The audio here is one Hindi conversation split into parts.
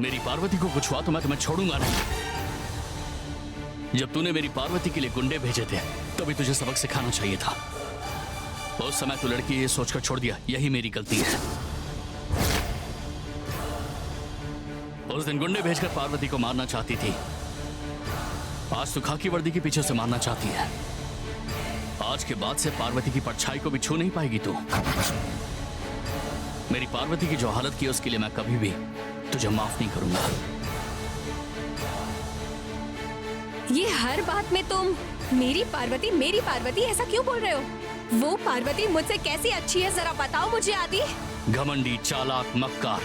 मेरी पार्वती को कुछ हुआ तो मैं तुम्हें छोड़ूंगा नहीं। जब तूने मेरी पार्वती के लिए गुंडे भेजे थे तभी तुझे सबक सिखाना चाहिए था। उस समय तू लड़की ये सोचकर छोड़ दिया, यही मेरी गलती है। उस दिन गुंडे भेजकर पार्वती को मारना चाहती थी, आज तू खाकी वर्दी के पीछे से मारना चाहती है। आज के बाद से पार्वती की परछाई को भी छू नहीं पाएगी तू। मेरी पार्वती की जो हालत की उसके लिए मैं कभी भी तुझे माफ नहीं करूंगा। ये हर बात में तुम मेरी पार्वती ऐसा क्यों बोल रहे हो? वो पार्वती मुझसे कैसी अच्छी है जरा बताओ मुझे आदि। घमंडी, चालाक, मक्कार,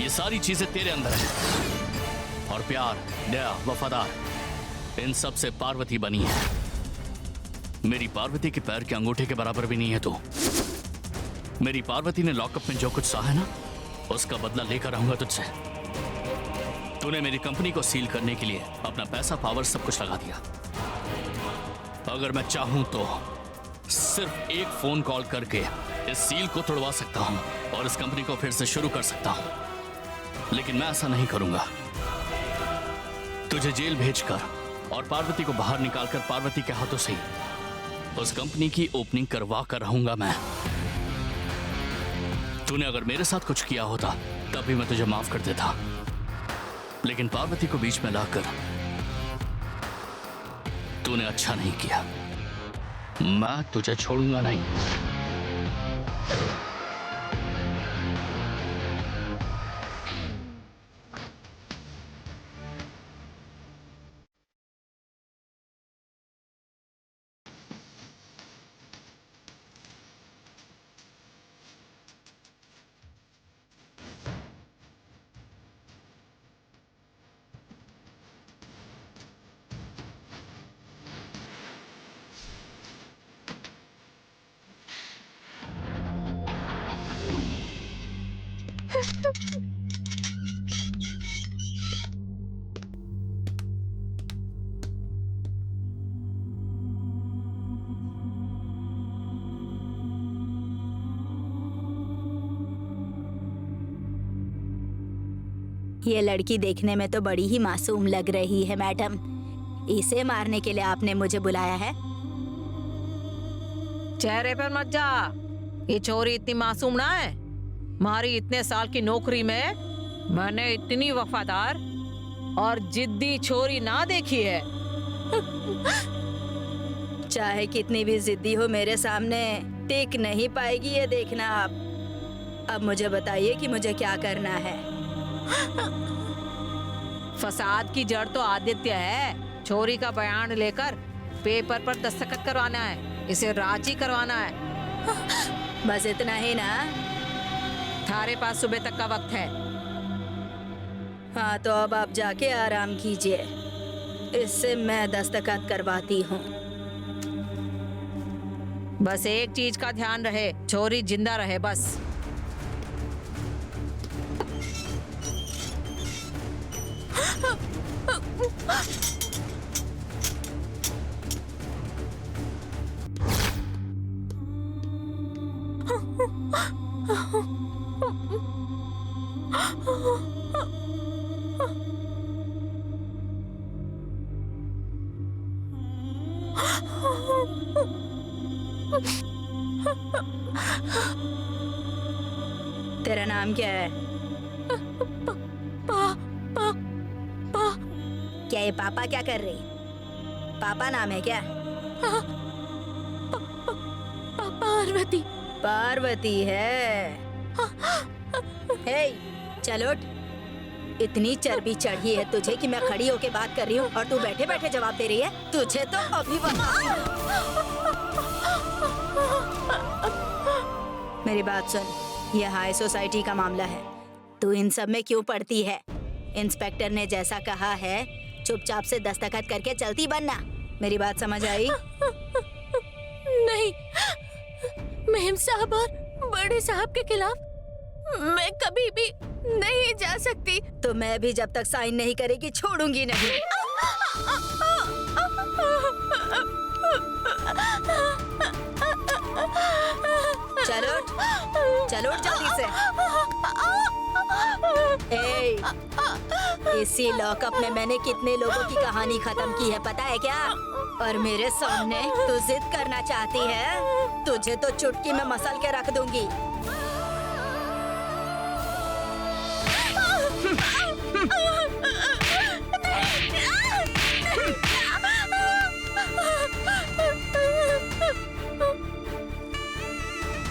ये सारी चीजें तेरे अंदर है। और प्यार, दया, वफादार, इन सब से पार्वती बनी है। मेरी पार्वती के पैर के अंगूठे के बराबर भी नहीं है तू। मेरी पार्वती ने लॉकअप में जो कुछ सहा है ना, उसका बदला लेकर आऊंगा तुझसे। तूने मेरी कंपनी को सील करने के लिए अपना पैसा, पावर, सब कुछ लगा दिया। अगर मैं चाहूं तो सिर्फ एक फोन कॉल करके इस सील को तोड़वा सकता हूं और इस कंपनी को फिर से शुरू कर सकता हूं, लेकिन मैं ऐसा नहीं करूंगा। तुझे जेल भेजकर और पार्वती को बाहर निकालकर पार्वती के हाथों से उस कंपनी की ओपनिंग करवा कर रहूंगा मैं। तूने अगर मेरे साथ कुछ किया होता तब भी मैं तुझे माफ कर देता, लेकिन पार्वती को बीच में लाकर तूने अच्छा नहीं किया। मैं तुझे छोड़ूंगा नहीं। ये लड़की देखने में तो बड़ी ही मासूम लग रही है मैडम। इसे मारने के लिए आपने मुझे बुलाया है? चेहरे पर मत जा, ये चोरी इतनी मासूम ना है। हमारी इतने साल की नौकरी में मैंने इतनी वफादार और जिद्दी चोरी ना देखी है। चाहे कितनी भी जिद्दी हो मेरे सामने टिक नहीं पाएगी ये देखना आप। अब मुझे बताइए कि मुझे क्या करना है। फसाद की जड़ तो आदित्य है। चोरी का बयान लेकर पेपर पर दस्तखत करवाना है, इसे राजी करवाना है। बस इतना ही ना? थारे पास सुबह तक का वक्त है। हाँ तो अब आप जाके आराम कीजिए, इससे मैं दस्तखत करवाती हूँ। बस एक चीज का ध्यान रहे, चोरी जिंदा रहे बस। तेरा नाम क्या है? क्या ये पापा क्या कर रही? पापा नाम है क्या? पार्वती। पार्वती है। हे, चलो उठ। इतनी चर्बी चढ़ी है तुझे कि मैं खड़ी होके बात कर रही हूँ और तू बैठे बैठे जवाब दे रही है। तुझे तो अभी मेरी बात सुन, यह हाई सोसाइटी का मामला है। तू इन सब में क्यों पड़ती है? इंस्पेक्टर ने जैसा कहा है चुपचाप से दस्तखत करके चलती बनना। मेरी बात समझ आई? नहीं, मेम साहब और बड़े साहब के खिलाफ मैं कभी भी नहीं जा सकती। तो मैं भी जब तक साइन नहीं करेगी छोड़ूंगी नहीं। चलो चलो जल्दी से। ए, इसी लॉकअप में मैंने कितने लोगों की कहानी खत्म की है पता है क्या? और मेरे सामने तू जिद करना चाहती है? तुझे तो चुटकी में मसल के रख दूंगी।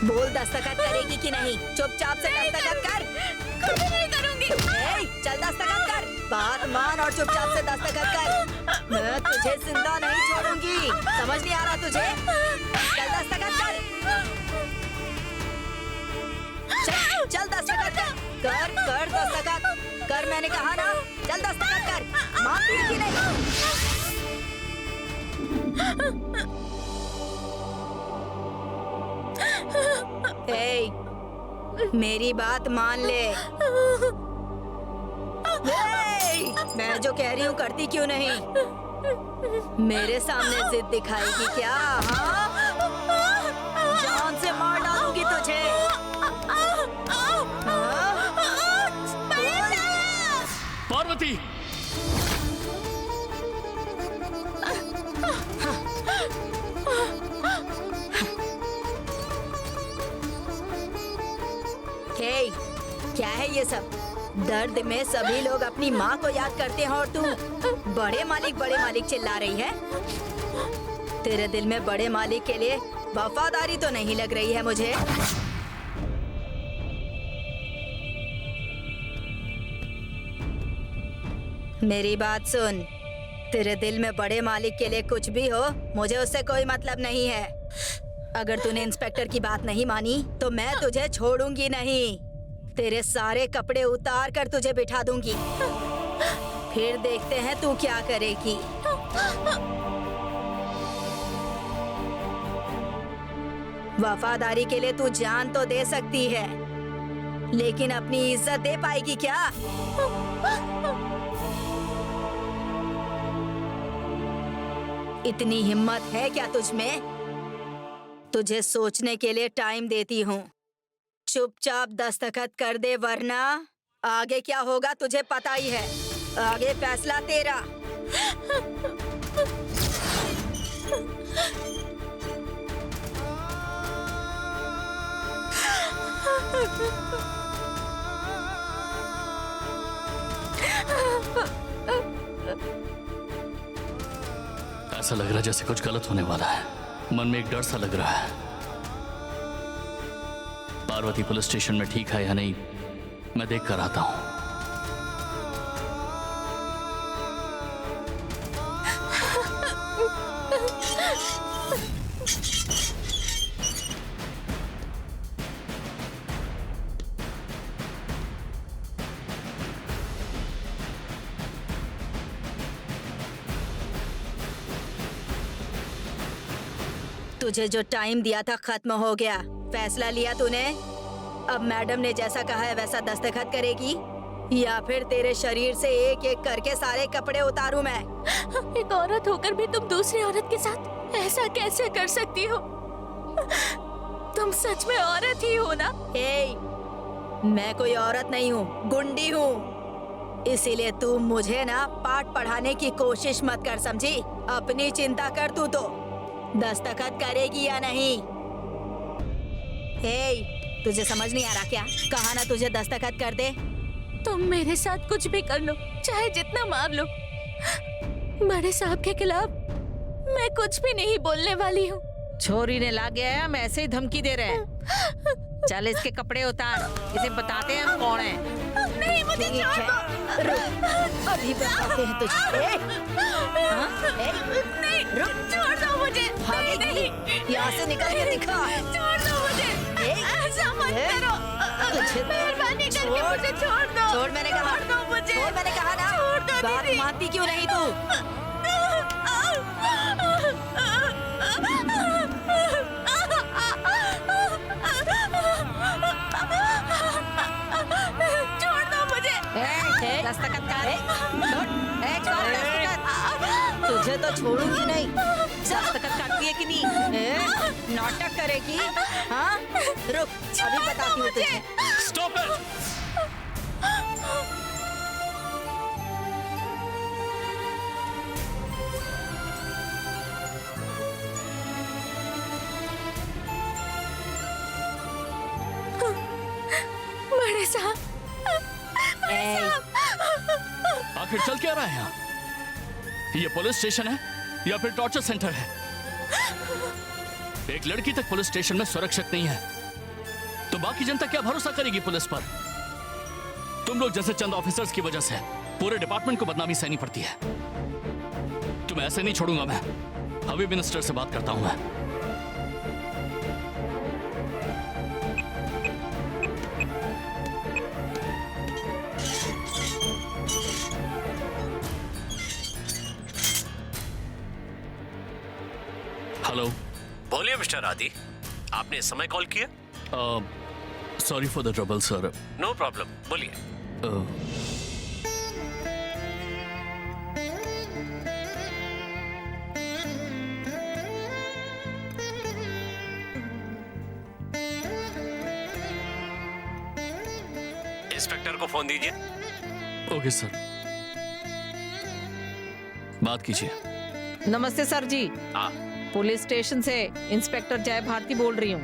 बोल दस्तखत करेगी कि नहीं? चुपचाप से दस्तखत कर। कभी नहीं करूंगी। चल दस्तखत कर। बात मान और चुपचाप से दस्तखत कर। मैं तुझे जिंदा नहीं छोड़ूंगी। समझ नहीं आ रहा तुझे? चल दस्तखत कर। चल दस्तखत कर। कर दस्तखत कर। मैंने कहा ना, चल दस्तखत कर। मानती है कि नहीं? ए, मेरी बात मान ले। मैं जो कह रही हूँ करती क्यों नहीं? मेरे सामने जिद दिखाएगी क्या? हाँ? जान से मार डालूंगी तुझे। पार्वती, हे, क्या है ये सब? दर्द में सभी लोग अपनी माँ को याद करते हैं और तू बड़े मालिक चिल्ला रही है। तेरे दिल में बड़े मालिक के लिए वफादारी तो नहीं लग रही है मुझे। मेरी बात सुन, तेरे दिल में बड़े मालिक के लिए कुछ भी हो, मुझे उससे कोई मतलब नहीं है। अगर तूने इंस्पेक्टर की बात नहीं मानी तो मैं तुझे छोड़ूंगी नहीं। तेरे सारे कपड़े उतार कर तुझे बिठा दूंगी। फिर देखते हैं तू क्या करेगी। वफादारी के लिए तू जान तो दे सकती है, लेकिन अपनी इज्जत दे पाएगी क्या? इतनी हिम्मत है क्या तुझ में? तुझे सोचने के लिए टाइम देती हूँ। चुपचाप दस्तखत कर दे, वरना आगे क्या होगा तुझे पता ही है। आगे फैसला तेरा। ऐसा लग रहा है जैसे कुछ गलत होने वाला है। मन में एक डर सा लग रहा है। पार्वती पुलिस स्टेशन में ठीक है या नहीं, मैं देख कर आता हूं। तुझे जो टाइम दिया था खत्म हो गया। फैसला लिया तूने। अब मैडम ने जैसा कहा है वैसा दस्तखत करेगी, या फिर तेरे शरीर से एक एक करके सारे कपड़े उतारूं मैं? एक औरत होकर भी तुम दूसरी औरत के साथ ऐसा कैसे कर सकती हो? तुम सच में औरत ही हो ना? मैं कोई औरत नहीं हूँ, गुंडी हूँ। इसीलिए तू मुझे ना पाठ पढ़ाने की कोशिश मत कर, समझी? अपनी चिंता कर। तू तो दस्तखत करेगी या नहीं? तुझे समझ नहीं आ रहा क्या? कहा ना तुझे दस्तखत कर दे। तुम मेरे साथ कुछ भी कर लो, चाहे जितना मार लो, बड़े साहब के खिलाफ मैं कुछ भी नहीं बोलने वाली हूँ। छोरी ने ला गया है, हम ऐसे ही धमकी दे रहे हैं। चल इसके कपड़े उतार, इसे बताते हैं हम कौन है। नहीं, मुझे छोड़ दो। रुक, अभी बताते हैं तुझे। नहीं, छोड़ दो मुझे। भागेगी? यहाँ से निकल के दिखा। छोड़ दो मुझे। ऐसा मत करो। मेहरबानी करके मुझे छोड़ दो। छोड़, मैंने कहा। छोड़ दो मुझे। छोड़, मैंने कहा ना। छोड़ दो बात दीदी। मानती क्यों नहीं तू? छोड़ दो मुझे। दस्तखत कर। तुझे तो छोड़ूंगी नहीं। दस्तखत करती है कि नहीं? नाटक करेगी? हाँ, रुक, अभी बताती हूँ तुझे। Stop it! बड़े साहब, ए, आखिर चल क्या रहा है यहाँ? ये पुलिस स्टेशन है या फिर टॉर्चर सेंटर है? एक लड़की तक पुलिस स्टेशन में सुरक्षित नहीं है, तो बाकी जनता क्या भरोसा करेगी पुलिस पर? तुम लोग जैसे चंद ऑफिसर्स की वजह से पूरे डिपार्टमेंट को बदनामी सहनी पड़ती है। तुम्हें ऐसे नहीं छोड़ूंगा मैं। अभी मिनिस्टर से बात करता हूं मैं। हेलो। बोलिए मिस्टर आदि, आपने इस समय कॉल किया? Sorry for the trouble sir. No problem, बोलिए। इंस्पेक्टर को फोन दीजिए। ओके सर, बात कीजिए। नमस्ते सर जी, हाँ, पुलिस स्टेशन से इंस्पेक्टर जय भारती बोल रही हूँ।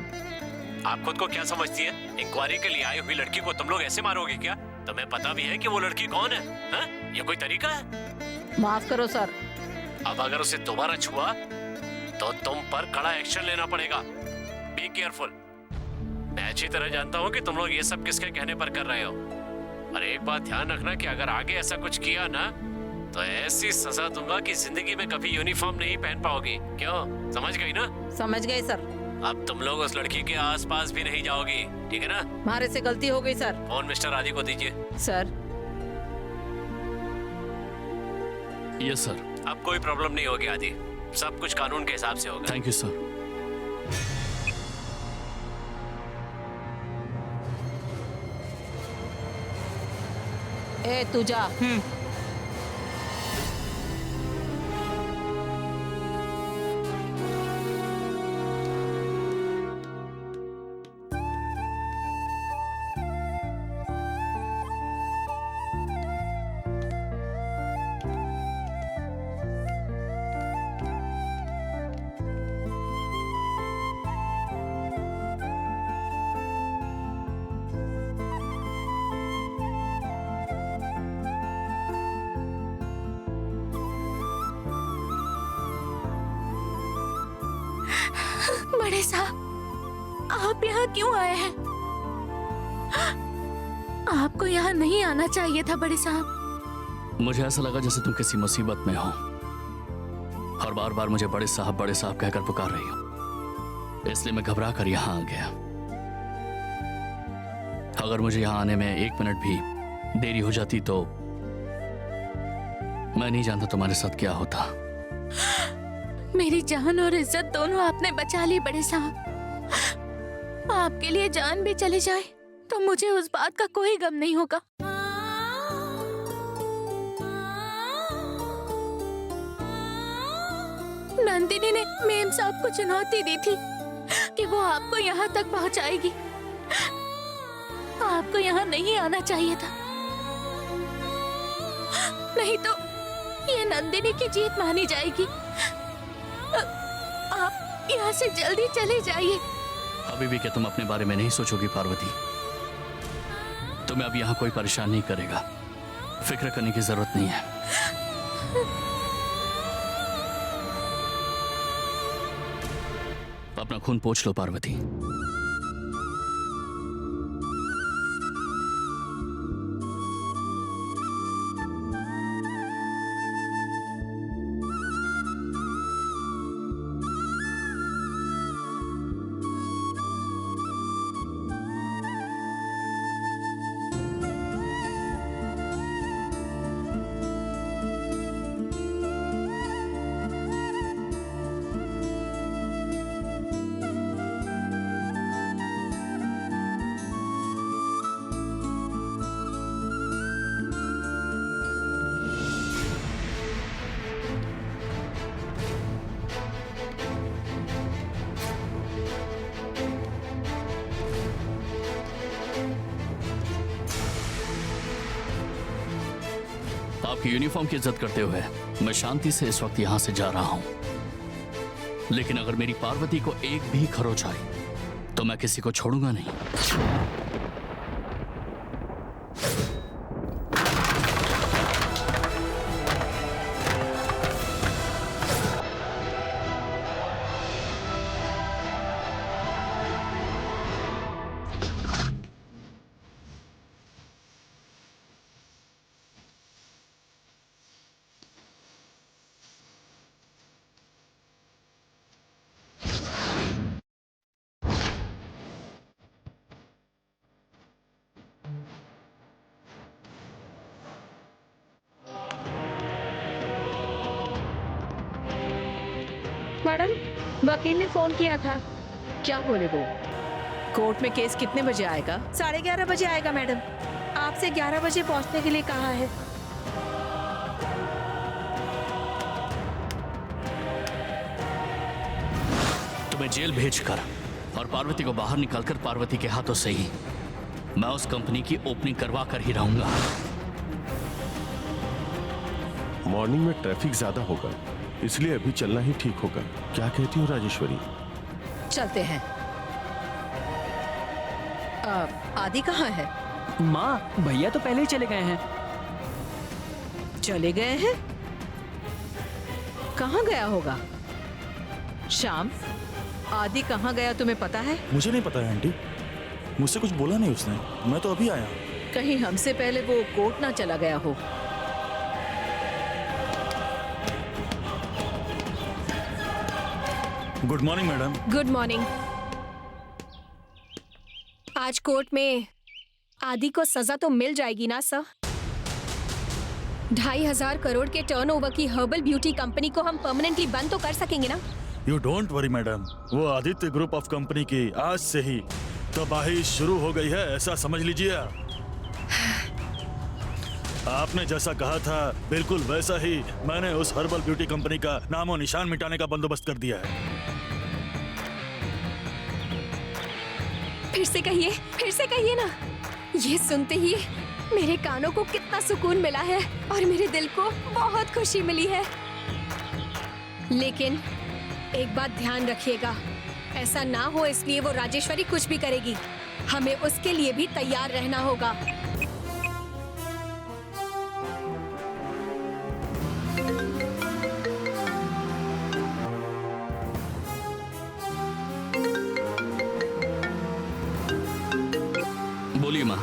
आप खुद को क्या समझती है? इंक्वायरी के लिए आई हुई लड़की को तुम लोग ऐसे मारोगे क्या? तुम्हें पता भी है कि वो लड़की कौन है? हाँ? ये कोई तरीका है? माफ करो सर। अब अगर उसे दोबारा छुआ तो तुम पर कड़ा एक्शन लेना पड़ेगा। Be careful. मैं अच्छी तरह जानता हूँ कि तुम लोग ये सब किसके कहने पर कर रहे हो, और एक बात ध्यान रखना कि अगर आगे ऐसा कुछ किया ना तो ऐसी सजा दूंगा कि जिंदगी में कभी यूनिफॉर्म नहीं पहन पाओगी। क्यों, समझ गई ना? समझ गए सर। अब तुम लोग उस लड़की के आसपास भी नहीं जाओगी, ठीक है ना? हमारे से गलती हो गई सर। फोन मिस्टर आदि को दीजिए। सर। Yes sir. अब कोई प्रॉब्लम नहीं होगी आदि, सब कुछ कानून के हिसाब से होगा। Thank you sir. ए तू जा। बड़े साहब, आप यहाँ क्यों आए हैं? आपको यहाँ नहीं आना चाहिए था बड़े साहब। मुझे ऐसा लगा जैसे तुम किसी मुसीबत में हो और बार बार मुझे बड़े साहब कहकर पुकार रही हो, इसलिए मैं घबरा कर यहाँ आ गया। अगर मुझे यहाँ आने में 1 मिनट भी देरी हो जाती तो मैं नहीं जानता तुम्हारे साथ क्या होता। मेरी जान और इज्जत दोनों आपने बचा ली बड़े साहब। आपके लिए जान भी चली जाए तो मुझे उस बात का कोई गम नहीं होगा। नंदिनी ने मेम साहब को चुनौती दी थी कि वो आपको यहाँ तक पहुँचाएगी। आपको यहाँ नहीं आना चाहिए था, नहीं तो ये नंदिनी की जीत मानी जाएगी। आप यहाँ से जल्दी चले जाइए। अभी भी क्या तुम अपने बारे में नहीं सोचोगी पार्वती? तुम्हें अब यहाँ कोई परेशान नहीं करेगा, फिक्र करने की जरूरत नहीं है। अपना खून पोंछ लो पार्वती। आपकी यूनिफॉर्म की इज्जत करते हुए मैं शांति से इस वक्त यहाँ से जा रहा हूँ, लेकिन अगर मेरी पार्वती को एक भी खरोच आई तो मैं किसी को छोड़ूंगा नहीं। मैडम, वकील ने फोन किया था। क्या बोले वो? कोर्ट में केस कितने बजे आएगा? 11:30 बजे आएगा मैडम। आपसे 11 बजे पहुंचने के लिए कहा है। तुम्हें जेल भेजकर और पार्वती को बाहर निकालकर पार्वती के हाथों से ही मैं उस कंपनी की ओपनिंग करवा कर ही रहूंगा। मॉर्निंग में ट्रैफिक ज्यादा होगा, इसलिए अभी चलना ही ठीक होगा। क्या कहती हो राजेश्वरी? चलते हैं। आदि कहाँ है? माँ, भैया तो पहले ही चले गए हैं। चले गए हैं? कहाँ गया होगा? श्याम, आदि कहाँ गया तुम्हें पता है? मुझे नहीं पता है आंटी, मुझसे कुछ बोला नहीं उसने। मैं तो अभी आया। कहीं हमसे पहले वो कोर्ट ना चला गया हो। Good morning madam. Good morning. आज कोर्ट में आदि को सजा तो मिल जाएगी ना सर? 2,500 करोड़ के टर्नओवर की हर्बल ब्यूटी कंपनी को हम परमानेंटली बंद तो कर सकेंगे ना? यू डोंट वरी मैडम, वो आदित्य ग्रुप ऑफ कंपनी की आज से ही तबाही शुरू हो गई है, ऐसा समझ लीजिए। आपने जैसा कहा था बिल्कुल वैसा ही मैंने उस हर्बल ब्यूटी कंपनी का नामो निशान मिटाने का बंदोबस्त कर दिया है। फिर से कहिए ना। ये सुनते ही मेरे कानों को कितना सुकून मिला है और मेरे दिल को बहुत खुशी मिली है। लेकिन एक बात ध्यान रखिएगा, ऐसा ना हो इसलिए वो राजेश्वरी कुछ भी करेगी। हमें उसके लिए भी तैयार रहना होगा। बोलिए माँ।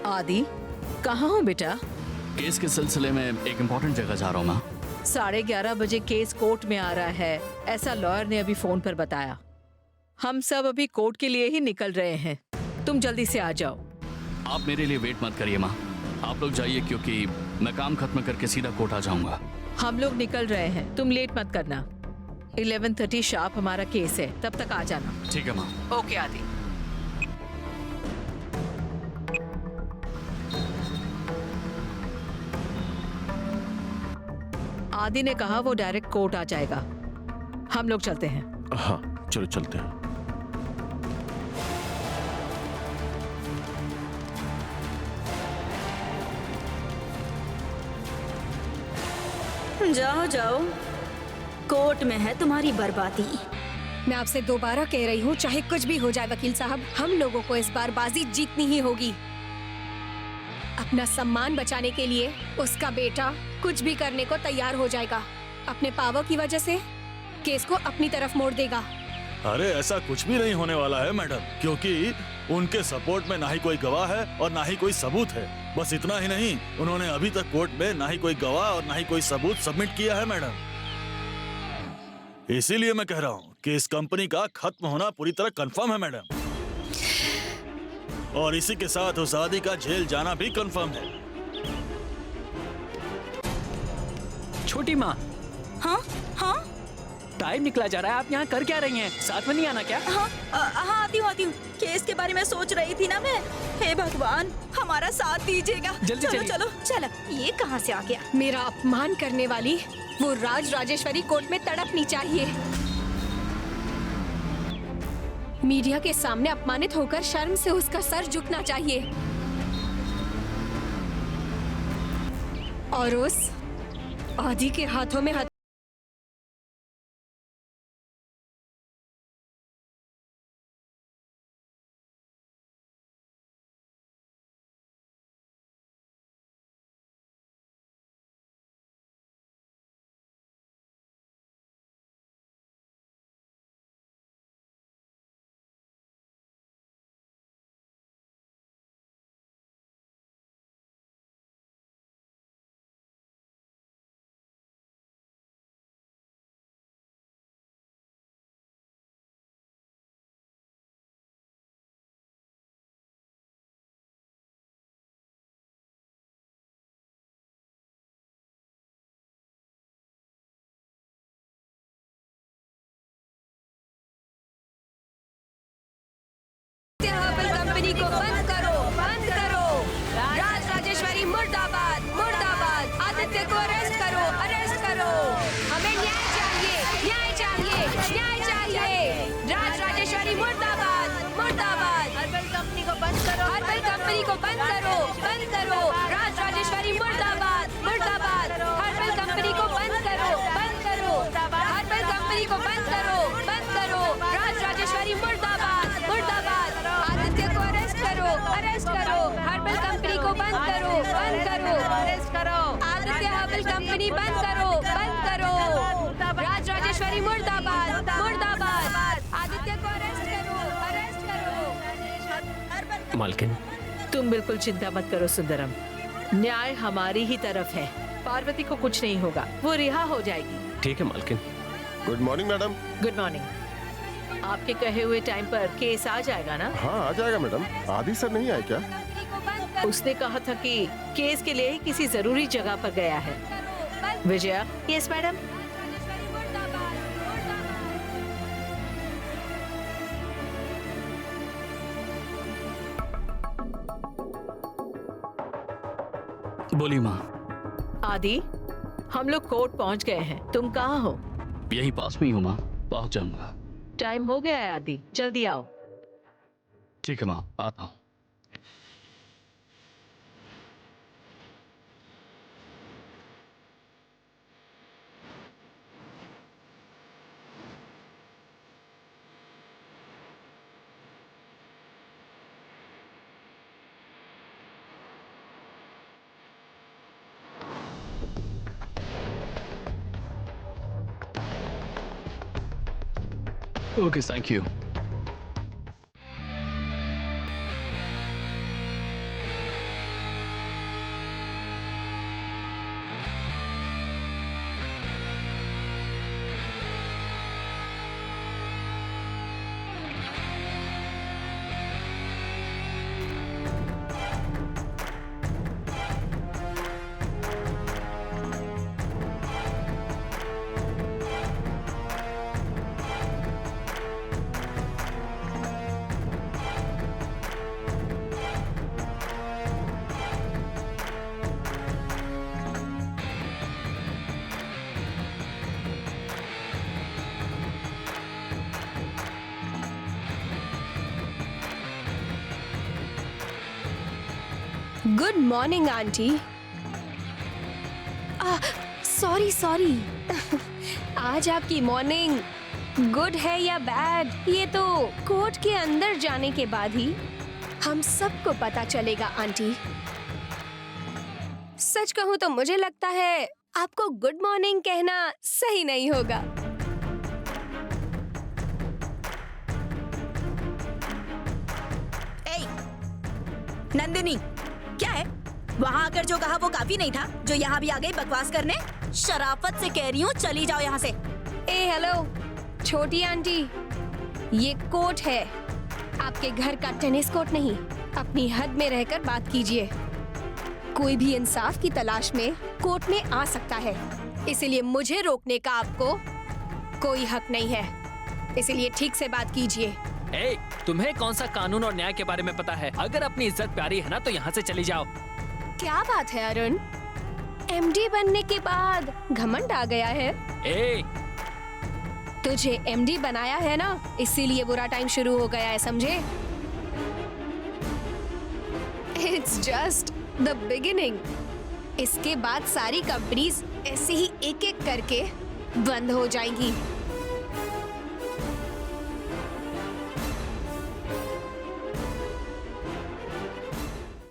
आदि, कहाँ हो बेटा? केस के सिलसिले में एक इम्पोर्टेंट जगह जा रहा हूँ माँ। 11:30 बजे केस कोर्ट में आ रहा है, ऐसा लॉयर ने अभी फोन पर बताया। हम सब अभी कोर्ट के लिए ही निकल रहे हैं, तुम जल्दी से आ जाओ। आप मेरे लिए वेट मत करिए माँ, आप लोग जाइए क्योंकि मैं काम खत्म करके सीधा कोर्ट आ जाऊंगा। हम लोग निकल रहे हैं, तुम लेट मत करना। 11:30 शार्प हमारा केस है, तब तक आ जाना। ठीक है माँ। ओके आदि। आदि ने कहा वो डायरेक्ट कोर्ट आ जाएगा। हम लोग चलते हैं। हाँ चलो चलते हैं। जाओ जाओ, कोर्ट में है तुम्हारी बर्बादी। मैं आपसे दोबारा कह रही हूँ, चाहे कुछ भी हो जाए वकील साहब, हम लोगों को इस बार बाजी जीतनी ही होगी। अपना सम्मान बचाने के लिए उसका बेटा कुछ भी करने को तैयार हो जाएगा। अपने पावर की वजह से केस को अपनी तरफ मोड़ देगा। अरे ऐसा कुछ भी नहीं होने वाला है मैडम, क्योंकि उनके सपोर्ट में ना ही कोई गवाह है और ना ही कोई सबूत है। बस इतना ही नहीं, उन्होंने अभी तक कोर्ट में ना ही कोई गवाह और ना ही कोई सबूत सबमिट किया है मैडम। इसीलिए मैं कह रहा हूँ कि इस कंपनी का खत्म होना पूरी तरह कंफर्म है मैडम, और इसी के साथ उस आदि का जेल जाना भी कंफर्म है। छोटी माँ, हाँ हाँ टाइम निकला जा रहा है, आप यहाँ कर क्या रही हैं? साथ में नहीं आना क्या? हाँ आती हूँ। केस के बारे में सोच रही थी ना मैं। हे भगवान, हमारा साथ दीजिएगा। जल्दी चलो चलिए। चलो चलो। ये कहाँ से आ गया? मेरा अपमान करने वाली वो राजेश्वरी कोर्ट में तड़पनी चाहिए। मीडिया के सामने अपमानित होकर शर्म से उसका सर झुकना चाहिए। और उस आदि के हाथों में कंपनी को बंद करो, बंद करो। राज राजेश्वरी मुर्दाबाद, मुर्दाबाद। आदित्य को अरेस्ट करो, अरेस्ट करो। हमें न्याय चाहिए, न्याय चाहिए, न्याय चाहिए। राज राजेश्वरी मुर्दाबाद, मुर्दाबाद। हर्बल कंपनी को बंद करो, हर्बल कंपनी को बंद करो, बंद करो। राज राजेश्वरी मुर्दाबाद, मुर्दाबाद। हर्बल कंपनी को बंद करो, बंद करो। हर्बल कंपनी को बंद करो, बंद करो। राज राजेश्वरी मुर्दाबाद, मुर्दाबाद। आदित्य को अरेस्ट करो, अरेस्ट करो। हर्बल कंपनी को बंद करो, बंद करो। अरेस्ट करो। आदित्य हर्बल कंपनी बंद करो, बंद करो। राज राजेश्वरी मुर्दाबाद, मुर्दाबाद। आदित्य को अरेस्ट करो, अरेस्ट करो। मालकिन, तुम बिल्कुल चिंता मत करो सुंदरम। न्याय हमारी ही तरफ है। पार्वती को कुछ नहीं होगा, वो रिहा हो जाएगी। ठीक है मालकिन। Good morning madam. Good morning. आपके कहे हुए टाइम पर केस आ जाएगा ना? हाँ आ जाएगा मैडम। आदि सर नहीं आए क्या? उसने कहा था कि केस के लिए किसी जरूरी जगह पर गया है। विजया। Yes madam. बोली माँ। आदि, हम लोग कोर्ट पहुंच गए हैं। तुम कहाँ हो? यही पास में ही हूँ माँ, पहुँच जाऊंगा। टाइम हो गया है आदि, जल्दी आओ। ठीक है माँ, आता हूँ। Okay, thank you. Good morning aunty. Sorry sorry. आज आपकी मॉर्निंग गुड है या बैड, ये तो कोर्ट के अंदर जाने के बाद ही हम सबको पता चलेगा आंटी। सच कहूँ तो मुझे लगता है आपको गुड मॉर्निंग कहना सही नहीं होगा। नंदिनी, क्या है? वहाँ आकर जो कहा वो काफी नहीं था, जो यहाँ भी आ गई बकवास करने? शराफत से कह रही हूँ, चली जाओ यहाँ से। हेलो छोटी आंटी, ये कोर्ट है, आपके घर का टेनिस कोर्ट नहीं। अपनी हद में रहकर बात कीजिए। कोई भी इंसाफ की तलाश में कोर्ट में आ सकता है, इसलिए मुझे रोकने का आपको कोई हक नहीं है। इसलिए ठीक से बात कीजिए। तुम्हें कौन सा कानून और न्याय के बारे में पता है? अगर अपनी इज्जत प्यारी है ना तो यहाँ से चली जाओ। क्या बात है अरुण, एमडी बनने के बाद घमंड आ गया है? तुझे एमडी बनाया है ना, इसीलिए बुरा टाइम शुरू हो गया है, समझे? It's just the beginning. इसके बाद सारी कंपनीज ऐसे ही एक एक करके बंद हो जाएंगी।